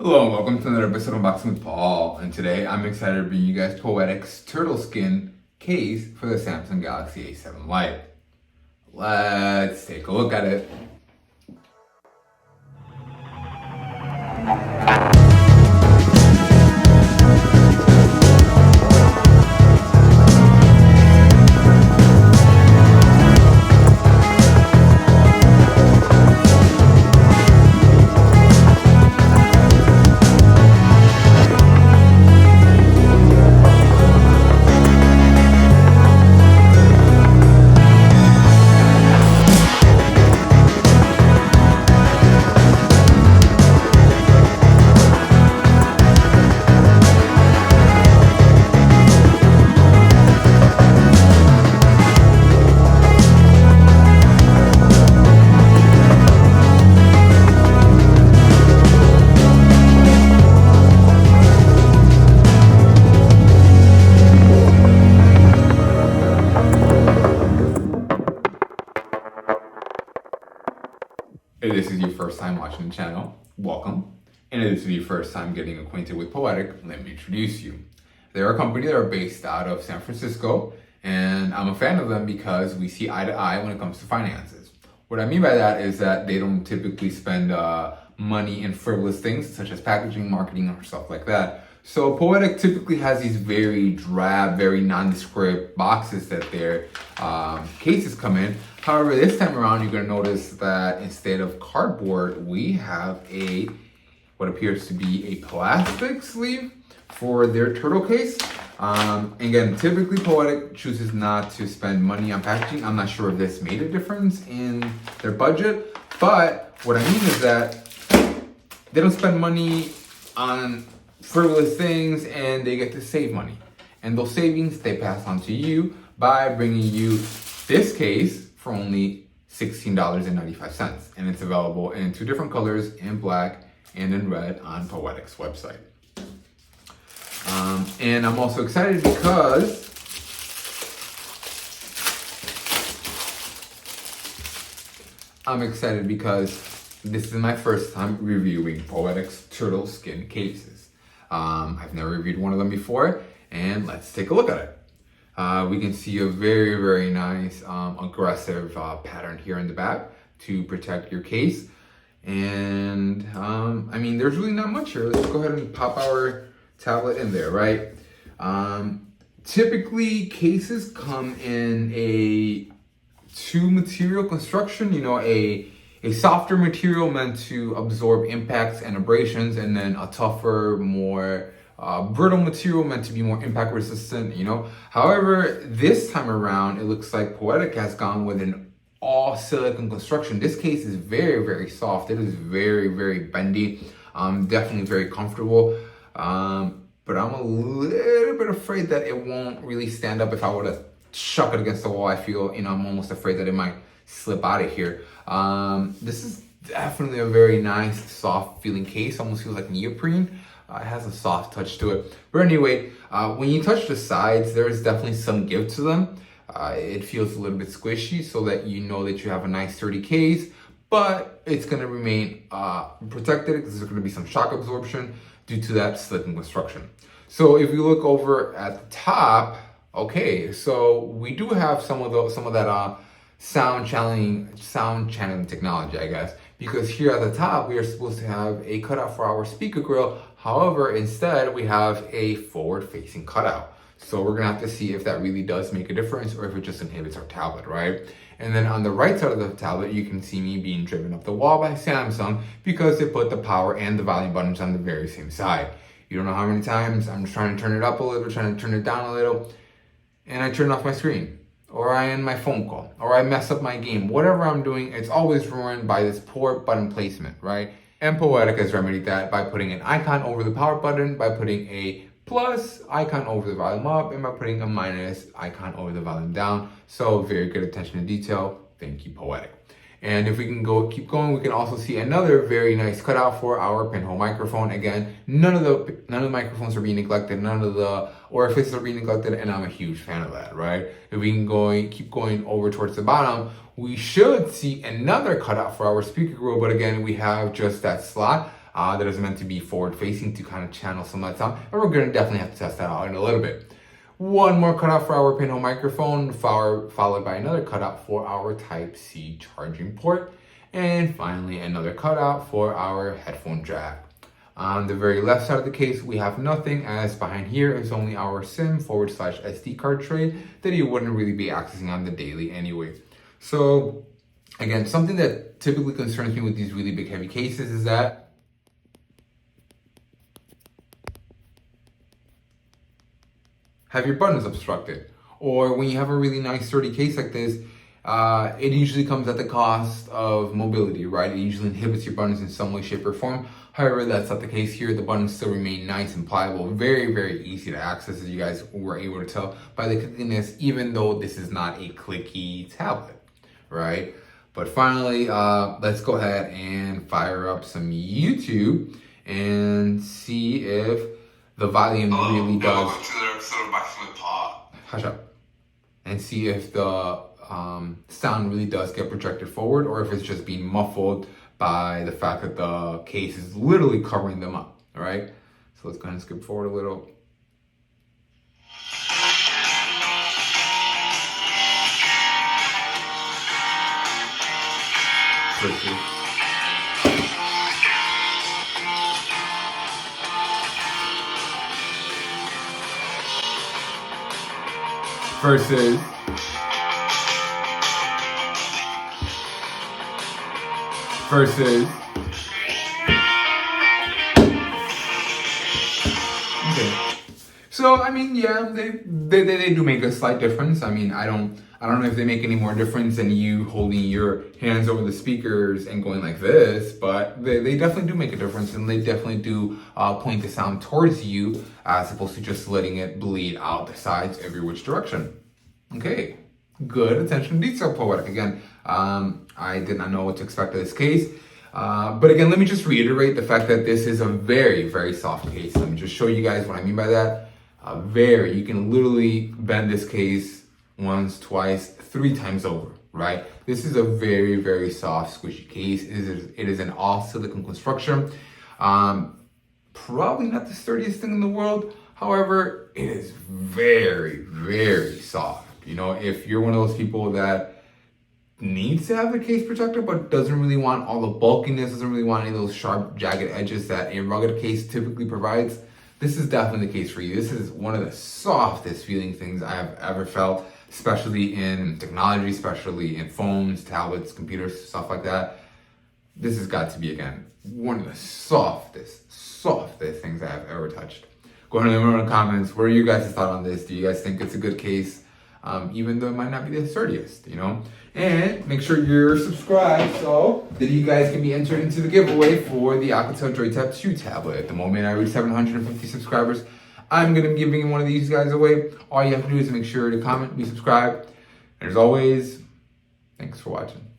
Hello and welcome to another episode of Unboxing with Paul. And today I'm excited to bring you guys Poetic's turtle skin case for the Samsung Galaxy A7 Lite. Let's take a look at it. If this is your first time watching the channel, welcome. And if this is your first time getting acquainted with Poetic, let me introduce you. They're a company that are based out of San Francisco, and I'm a fan of them because we see eye to eye when it comes to finances. What I mean by that is that they don't typically spend money in frivolous things such as packaging, marketing, or stuff like that. So Poetic typically has these very drab, very nondescript boxes that their cases come in. However, this time around, you're going to notice that instead of cardboard, we have what appears to be a plastic sleeve for their turtle case. Again, typically Poetic chooses not to spend money on packaging. I'm not sure if this made a difference in their budget, but what I mean is that they don't spend money on frivolous things and they get to save money. And those savings they pass on to you by bringing you this case for only $16.95. And it's available in two different colors, in black and in red on Poetic's website. And I'm also excited because this is my first time reviewing Poetic's turtle skin cases. I've never reviewed one of them before, and let's take a look at it. We can see a very, very nice aggressive pattern here in the back to protect your case. And I mean, there's really not much here. Let's go ahead and pop our tablet in there, right? Typically, cases come in a two material construction, a softer material meant to absorb impacts and abrasions, and then a tougher, more brittle material meant to be more impact resistant, However, this time around, it looks like Poetic has gone with an all silicone construction. This case is very, very soft. It is very, very bendy. Definitely very comfortable. But I'm a little bit afraid that it won't really stand up if I were to chuck it against the wall. I feel, I'm almost afraid that it might slip out of here. This is definitely a very nice, soft feeling case. Almost feels like neoprene. It has a soft touch to it. But anyway, when you touch the sides, there is definitely some give to them. It feels a little bit squishy so that you know that you have a nice sturdy case, but it's going to remain protected because there's going to be some shock absorption due to that silicone construction. So if you look over at the top, okay, so we do have some of that sound channeling technology, I guess, because here at the top we are supposed to have a cutout for our speaker grill. However, instead we have a forward-facing cutout. So we're gonna have to see if that really does make a difference or if it just inhibits our tablet, right? And then on the right side of the tablet, you can see me being driven up the wall by Samsung because they put the power and the volume buttons on the very same side. You don't know how many times I'm just trying to turn it up a little, trying to turn it down a little, and I turn off my screen, or I end my phone call, or I mess up my game. Whatever I'm doing, it's always ruined by this poor button placement, right? And Poetic has remedied that by putting an icon over the power button, by putting a plus icon over the volume up, and by putting a minus icon over the volume down. So very good attention to detail. Thank you, Poetic. And if we can keep going, we can also see another very nice cutout for our pinhole microphone. Again, none of the microphones are being neglected, none of the orifices are being neglected, and I'm a huge fan of that, right? If we can keep going over towards the bottom, we should see another cutout for our speaker grill, but again, we have just that slot. that is meant to be forward facing to kind of channel some of that sound. And we're going to definitely have to test that out in a little bit. One more cutout for our pinhole microphone, followed by another cutout for our Type-C charging port. And finally, another cutout for our headphone jack. On the very left side of the case, we have nothing, as behind here is only our SIM/SD card tray that you wouldn't really be accessing on the daily anyway. So again, something that typically concerns me with these really big heavy cases is that have your buttons obstructed. Or when you have a really nice sturdy case like this, it usually comes at the cost of mobility, right? It usually inhibits your buttons in some way, shape, or form. However, that's not the case here. The buttons still remain nice and pliable, very, very easy to access, as you guys were able to tell by the clickiness, even though this is not a clicky tablet, right? But finally, let's go ahead and fire up some YouTube and see if the volume really does. Hush up. And see if the sound really does get projected forward, or if it's just being muffled by the fact that the case is literally covering them up. All right. So let's go ahead and skip forward a little. Versus okay. So I mean, yeah, they do make a slight difference. I mean, I don't know if they make any more difference than you holding your hands over the speakers and going like this, but they definitely do make a difference, and they definitely do point the sound towards you as opposed to just letting it bleed out the sides every which direction. Okay, good attention to detail, Poetic. Again, I did not know what to expect of this case. But again, let me just reiterate the fact that this is a very, very soft case. Let me just show you guys what I mean by that. You can literally bend this case once, twice, 3 times over, right? This is a very, very soft, squishy case. It is an all silicone construction. Probably not the sturdiest thing in the world. However, it is very, very soft. You know, if you're one of those people that needs to have the case protected but doesn't really want all the bulkiness, doesn't really want any of those sharp, jagged edges that a rugged case typically provides, this is definitely the case for you. This is one of the softest feeling things I have ever felt, especially in technology, especially in phones, tablets, computers, stuff like that. This has got to be, again, one of the softest things I have ever touched. Go ahead and let me know in the comments, what are you guys' thoughts on this? Do you guys think it's a good case? Even though it might not be the sturdiest, you know? And make sure you're subscribed so that you guys can be entered into the giveaway for the Alcatel Droid Tab 2 tablet. At the moment I reach 750 subscribers, I'm going to be giving one of these guys away. All you have to do is make sure to comment, be subscribed. And as always, thanks for watching.